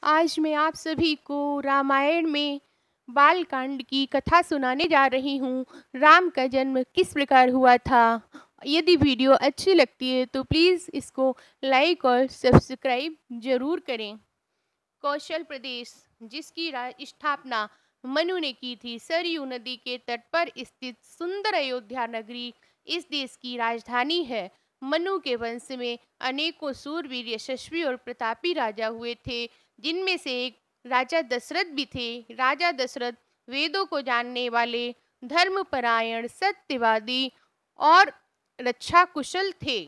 आज मैं आप सभी को रामायण में बालकांड की कथा सुनाने जा रही हूँ। राम का जन्म किस प्रकार हुआ था। यदि वीडियो अच्छी लगती है तो प्लीज़ इसको लाइक और सब्सक्राइब जरूर करें। कौशल प्रदेश, जिसकी स्थापना मनु ने की थी, सरयू नदी के तट पर स्थित सुंदर अयोध्या नगरी इस देश की राजधानी है। मनु के वंश में अनेकों सूरवीर, यशस्वी और प्रतापी राजा हुए थे, जिनमें से एक राजा दशरथ भी थे। राजा दशरथ वेदों को जानने वाले, धर्मपरायण, सत्यवादी और रक्षा कुशल थे।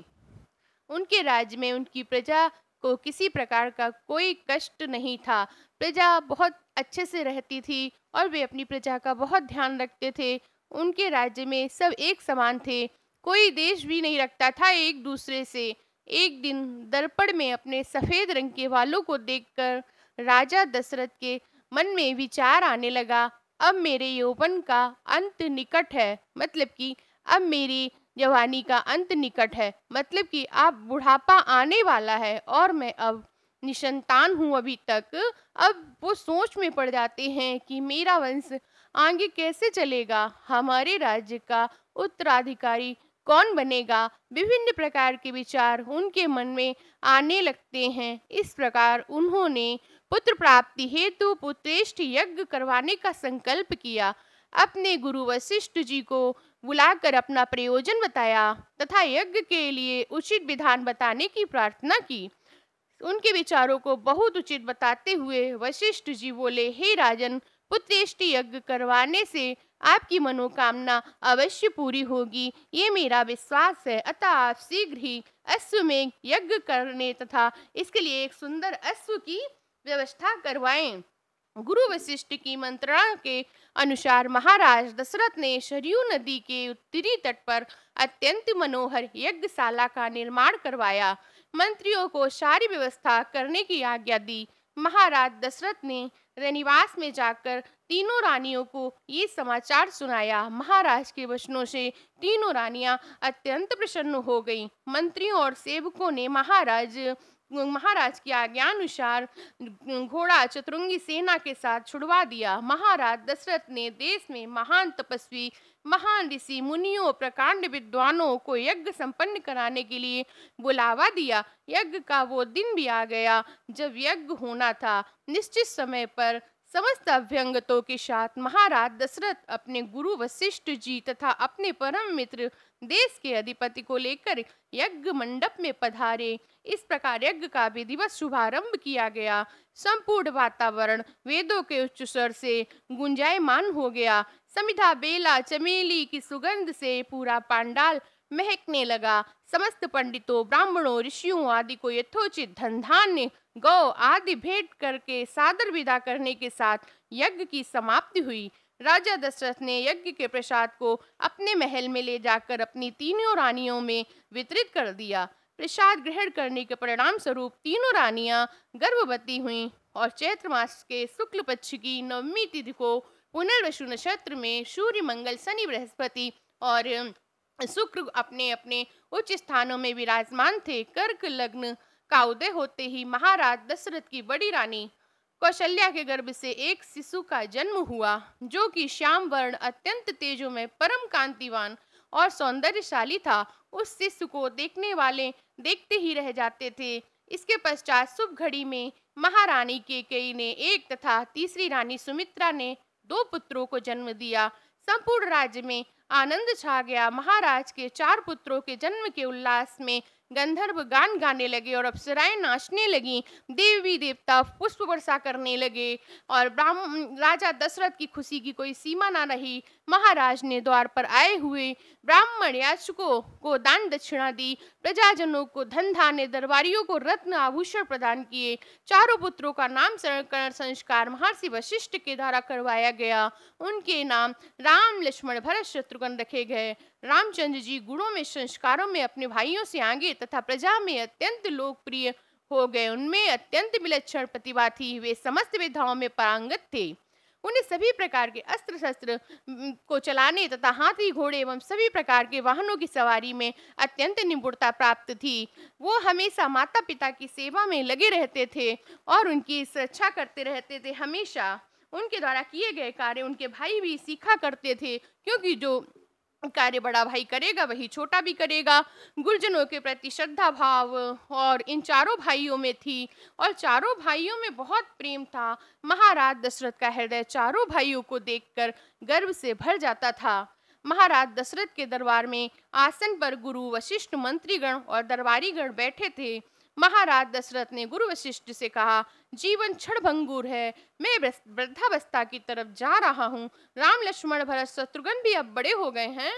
उनके राज्य में उनकी प्रजा को किसी प्रकार का कोई कष्ट नहीं था। प्रजा बहुत अच्छे से रहती थी और वे अपनी प्रजा का बहुत ध्यान रखते थे। उनके राज्य में सब एक समान थे, कोई देश भी नहीं रखता था एक दूसरे से। एक दिन दर्पण में अपने सफेद रंग के बालों को देखकर राजा दशरथ के मन में विचार आने लगा, अब मेरे यौवन का अंत निकट है, मतलब कि अब मेरी जवानी का अंत निकट है, मतलब कि अब बुढ़ापा आने वाला है और मैं अब निसंतान हूँ अभी तक। अब वो सोच में पड़ जाते हैं कि मेरा वंश आगे कैसे चलेगा, हमारे राज्य का उत्तराधिकारी कौन बनेगा। विभिन्न प्रकार के विचार उनके मन में आने लगते हैं। इस प्रकार उन्होंने पुत्र प्राप्ति हेतु पुत्रेष्ठ यज्ञ करवाने का संकल्प किया। अपने गुरु वशिष्ठ जी को बुलाकर अपना प्रयोजन बताया तथा यज्ञ के लिए उचित विधान बताने की प्रार्थना की। उनके विचारों को बहुत उचित बताते हुए वशिष्ठ जी बोले, हे राजन, पुत्रेष्ठ यज्ञ करवाने से आपकी मनोकामना अवश्य पूरी होगी, ये मेरा विश्वास है। अतः आप शीघ्र ही अश्वमेध यज्ञ करने तथा इसके लिए एक सुंदर अश्व की व्यवस्था करवाएं। गुरु वशिष्ठ की मंत्रणा के अनुसार महाराज दशरथ ने सरयू नदी के उत्तरी तट पर अत्यंत मनोहर यज्ञशाला का निर्माण करवाया। मंत्रियों को सारी व्यवस्था करने की आज्ञा दी। महाराज दशरथ ने रनिवास में जाकर तीनों रानियों को ये समाचार सुनाया। महाराज के वचनों से तीनों रानियां अत्यंत प्रसन्न हो गईं। मंत्रियों और सेवकों ने महाराज की आज्ञानुसार घोड़ा चतुरंगी सेना के साथ छुड़वा दिया। महाराज दशरथ ने देश में महान तपस्वी, महान ऋषि मुनियों, प्रकांड विद्वानों को यज्ञ संपन्न कराने के लिए बुलावा दिया। यज्ञ का वो दिन भी आ गया जब यज्ञ होना था। निश्चित समय पर समस्त अभ्यंगतों के साथ महाराज दशरथ अपने गुरु वशिष्ठ जी तथा अपने परम मित्र देश के अधिपति को लेकर यज्ञ मंडप में पधारे। इस प्रकार यज्ञ का विधिवत शुभारंभ किया गया। संपूर्ण वातावरण वेदों के उच्च स्वर से गुंजायमान हो गया। समिधा, बेला, चमेली की सुगंध से पूरा पांडाल महकने लगा। समस्त पंडितों, ब्राह्मणों, ऋषियों आदि को यथोचित धन धान्य, गौ आदि भेंट करके सादर विदा करने के साथ यज्ञ की समाप्ति हुई। राजा दशरथ ने यज्ञ के प्रसाद को अपने महल में ले जाकर अपनी तीनों रानियों में वितरित कर दिया। प्रसाद ग्रहण करने के परिणाम स्वरूप तीनों रानियां गर्भवती हुईं और चैत्र मास के शुक्ल पक्ष की नवमी तिथि को पुनर्वसु नक्षत्र में सूर्य, मंगल, शनि, बृहस्पति और शुक्र अपने अपने उच्च स्थानों में विराजमान थे। कर्क लग्न का उदय होते ही महाराज दशरथ की बड़ी रानी कौशल्या के गर्भ से एक शिशु का जन्म हुआ, जो कि श्याम वर्ण, अत्यंत तेजोमय, परम कांतिवान और सौंदर्यशाली था। उस शिशु को देखने वाले देखते ही रह जाते थे। इसके पश्चात शुभ घड़ी में महारानी कैकेयी ने एक तथा तीसरी रानी सुमित्रा ने 2 पुत्रों को जन्म दिया। संपूर्ण राज्य में आनंद छा गया। महाराज के 4 पुत्रों के जन्म के उल्लास में गंधर्व गान गाने लगे और अप्सराएं नाचने लगी। देवी देवता पुष्प वर्षा करने लगे और राजा दशरथ की खुशी की कोई सीमा न रही। महाराज ने द्वार पर आए हुए ब्राह्मण याचकों को दान दक्षिणा दी, प्रजाजनों को धन धान्य, दरबारियों को रत्न आभूषण प्रदान किए। चारों पुत्रों का नामकरण संस्कार महर्षि वशिष्ठ के द्वारा करवाया गया। उनके नाम राम, लक्ष्मण, भरत, शत्रुघ्न रखे गए। रामचंद्र जी गुणों में, संस्कारों में अपने भाइयों से आगे तथा प्रजा में अत्यंत लोकप्रिय हो गए। उनमें अत्यंत विलक्षण प्रतिभा थी, वे समस्त विधाओं में पारंगत थे। उन्हें सभी प्रकार के अस्त्र शस्त्र को चलाने तथा हाथी घोड़े एवं सभी प्रकार के वाहनों की सवारी में अत्यंत निपुणता प्राप्त थी। वो हमेशा माता पिता की सेवा में लगे रहते थे और उनकी सुरक्षा करते रहते थे। हमेशा उनके द्वारा किए गए कार्य उनके भाई भी सीखा करते थे, क्योंकि जो कार्य बड़ा भाई करेगा वही छोटा भी करेगा। गुरुजनों के प्रति श्रद्धा भाव और इन चारों भाइयों में थी और चारों भाइयों में बहुत प्रेम था। महाराज दशरथ का हृदय चारों भाइयों को देखकर गर्व से भर जाता था। महाराज दशरथ के दरबार में आसन पर गुरु वशिष्ठ, मंत्रीगण और दरबारीगण बैठे थे। महाराज दशरथ ने गुरु वशिष्ठ से कहा, जीवन क्षणभंगुर है, मैं वृद्धावस्था की तरफ जा रहा हूँ। राम, लक्ष्मण, भरत, शत्रुघ्न भी अब बड़े हो गए हैं।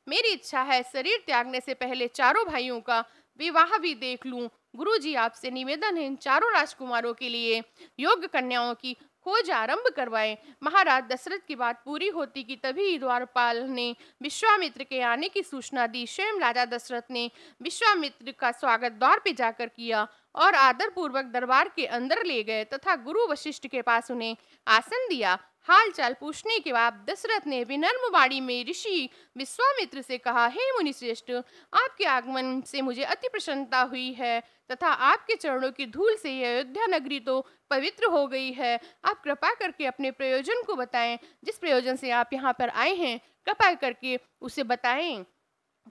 मेरी इच्छा है शरीर त्यागने से पहले चारों भाइयों का विवाह भी देख लूं। गुरुजी, आपसे निवेदन है इन चारों राजकुमारों के लिए योग्य कन्याओं की खोज आरंभ करवाएं। महाराज दशरथ की बात पूरी होती कि तभी द्वारपाल ने विश्वामित्र के आने की सूचना दी। स्वयं राजा दशरथ ने विश्वामित्र का स्वागत द्वार पे जाकर किया और आदर पूर्वक दरबार के अंदर ले गए तथा गुरु वशिष्ठ के पास उन्हें आसन दिया। हाल चाल पूछने के बाद दशरथ ने विनम्र वाणी में ऋषि विश्वामित्र से कहा, हे मुनिश्रेष्ठ, आपके आगमन से मुझे अति प्रसन्नता हुई है तथा आपके चरणों की धूल से यह अयोध्या नगरी तो पवित्र हो गई है। आप कृपा करके अपने प्रयोजन को बताएं, जिस प्रयोजन से आप यहाँ पर आए हैं कृपा करके उसे बताएं।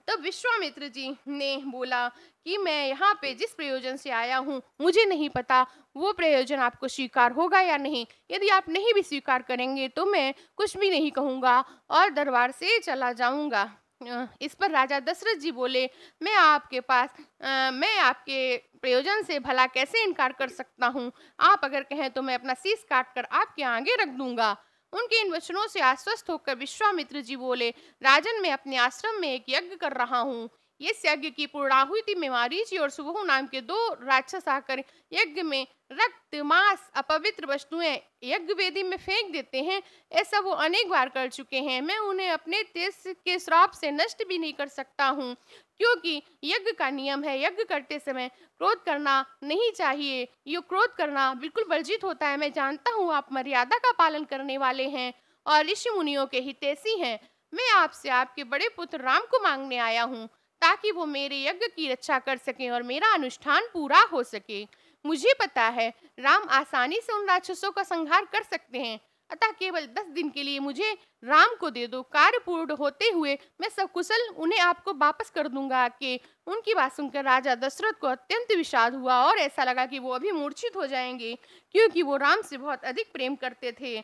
तब विश्वामित्र जी ने बोला कि मैं यहाँ पे जिस प्रयोजन से आया हूँ मुझे नहीं पता वो प्रयोजन आपको स्वीकार होगा या नहीं। यदि आप नहीं भी स्वीकार करेंगे तो मैं कुछ भी नहीं कहूँगा और दरबार से चला जाऊँगा। इस पर राजा दशरथ जी बोले, मैं आपके प्रयोजन से भला कैसे इनकार कर सकता हूँ। आप अगर कहें तो मैं अपना शीश काट कर आपके आगे रख दूंगा। उनके इन वचनों से आश्वस्त होकर विश्वामित्र जी बोले, राजन, मैं अपने आश्रम में एक यज्ञ कर रहा हूँ। इस यज्ञ की पूर्णाहुति में मारीची और सुबहु नाम के 2 राक्षस आकर यज्ञ में रक्त, मांस, अपवित्र वस्तुएं यज्ञ वेदी में फेंक देते हैं। ऐसा वो अनेक बार कर चुके हैं। मैं उन्हें अपने तेज के श्राप से नष्ट भी नहीं कर सकता हूँ, क्योंकि यज्ञ का नियम है यज्ञ करते समय क्रोध करना नहीं चाहिए। ये क्रोध करना बिल्कुल वर्जित होता है। मैं जानता हूँ आप मर्यादा का पालन करने वाले हैं और ऋषि मुनियों के हितैषी हैं। मैं आपसे आपके बड़े पुत्र राम को मांगने आया हूँ ताकि वो मेरे यज्ञ की रक्षा कर सकें और मेरा अनुष्ठान पूरा हो सके। मुझे पता है राम आसानी से उन राक्षसों का संहार कर सकते हैं, अतः केवल 10 दिन के लिए मुझे राम को दे दो। कार्य पूर्ण होते हुए मैं सकुशल उन्हें आपको वापस कर दूंगा। कि उनकी बात सुनकर राजा दशरथ को अत्यंत विषाद हुआ और ऐसा लगा कि वो अभी मूर्छित हो जाएंगे, क्योंकि वो राम से बहुत अधिक प्रेम करते थे।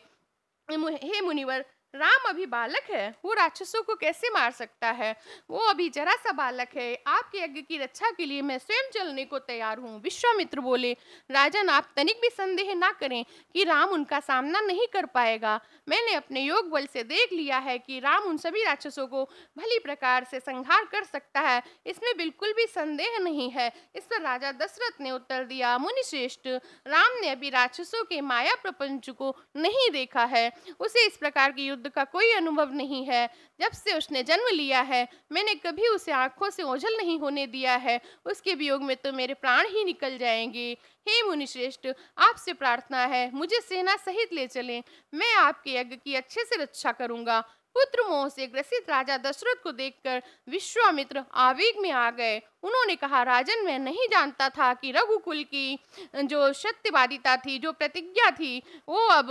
हे मुनिवर, राम अभी बालक है, वो राक्षसों को कैसे मार सकता है? वो अभी जरा सा बालक है। आपके यज्ञ की रक्षा के लिए मैं स्वयं चलने को तैयार हूँ। विश्वामित्र बोले, राजन, आप तनिक भी संदेह ना करें कि राम उनका सामना नहीं कर पाएगा। मैंने अपने योग बल से देख लिया है कि राम उन सभी राक्षसों को भली प्रकार से संहार कर सकता है, इसमें बिल्कुल भी संदेह नहीं है। इस पर राजा दशरथ ने उत्तर दिया, मुनिश्रेष्ठ, राम ने अभी राक्षसों के माया प्रपंच को नहीं देखा है। उसे इस प्रकार की का कोई अनुभव नहीं है। जब से उसने जन्म लिया है मैंने कभी उसे आंखों से ओझल नहीं होने दिया है। उसके वियोग में तो मेरे प्राण ही निकल जाएंगे। हे मुनिश्रेष्ठ, आपसे प्रार्थना है मुझे सेना सहित ले चलें। मैं आपके यज्ञ की अच्छे से रक्षा करूंगा। पुत्र मोह से ग्रसित राजा दशरथ को देखकर विश्वामित्र आवेग में आ गए। उन्होंने कहा, राजन, मैं नहीं जानता था कि रघुकुल की जो सत्यवादिता थी, जो प्रतिज्ञा थी, वो अब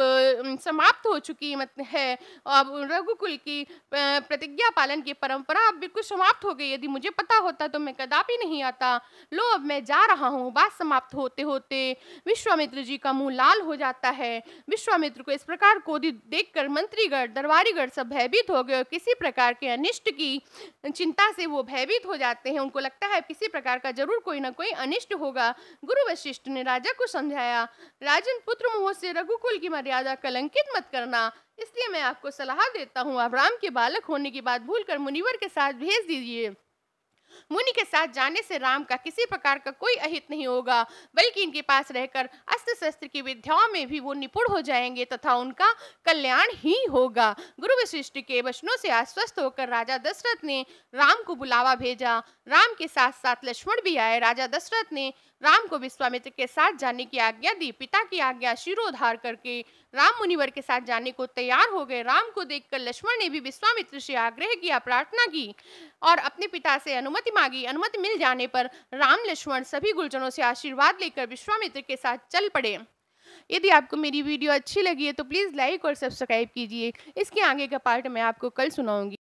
समाप्त हो चुकी है। अब रघुकुल की प्रतिज्ञा पालन की परंपरा अब बिल्कुल समाप्त हो गई। यदि मुझे पता होता तो मैं कदापि नहीं आता। लो, अब मैं जा रहा हूँ। बात समाप्त होते होते विश्वामित्र जी का मुंह लाल हो जाता है। विश्वामित्र को इस प्रकार क्रोधित देखकर मंत्रीगण, दरबारीगण सब भयभीत हो गए। किसी प्रकार के अनिष्ट की चिंता से वो भयभीत हो जाते हैं। उनको लगता है किसी प्रकार का जरूर कोई ना कोई अनिष्ट होगा। गुरु वशिष्ठ ने राजा को समझाया, राजन, पुत्र मोह से रघुकुल की मर्यादा कलंकित मत करना। इसलिए मैं आपको सलाह देता हूँ, आप राम के बालक होने की बात भूलकर मुनिवर के साथ भेज दीजिए। मुनि के साथ जाने से राम का किसी प्रकार का कोई अहित नहीं होगा, बल्कि इनके पास रहकर अस्त्र शस्त्र की विद्याओं में भी वो निपुण हो जाएंगे तथा उनका कल्याण ही होगा। गुरु वशिष्ठ के वचनों से आश्वस्त होकर राजा दशरथ ने राम को बुलावा भेजा। राम के साथ साथ लक्ष्मण भी आए। राजा दशरथ ने राम को विश्वामित्र के साथ जाने की आज्ञा दी। पिता की आज्ञा शिरोधार करके राम मुनिवर के साथ जाने को तैयार हो गए। राम को देखकर लक्ष्मण ने भी विश्वामित्र से आग्रह किया, प्रार्थना की और अपने पिता से अनुमति मांगी। अनुमति मिल जाने पर राम लक्ष्मण सभी गुरुजनों से आशीर्वाद लेकर विश्वामित्र के साथ चल पड़े। यदि आपको मेरी वीडियो अच्छी लगी है तो प्लीज़ लाइक और सब्सक्राइब कीजिए। इसके आगे का पार्ट मैं आपको कल सुनाऊंगी।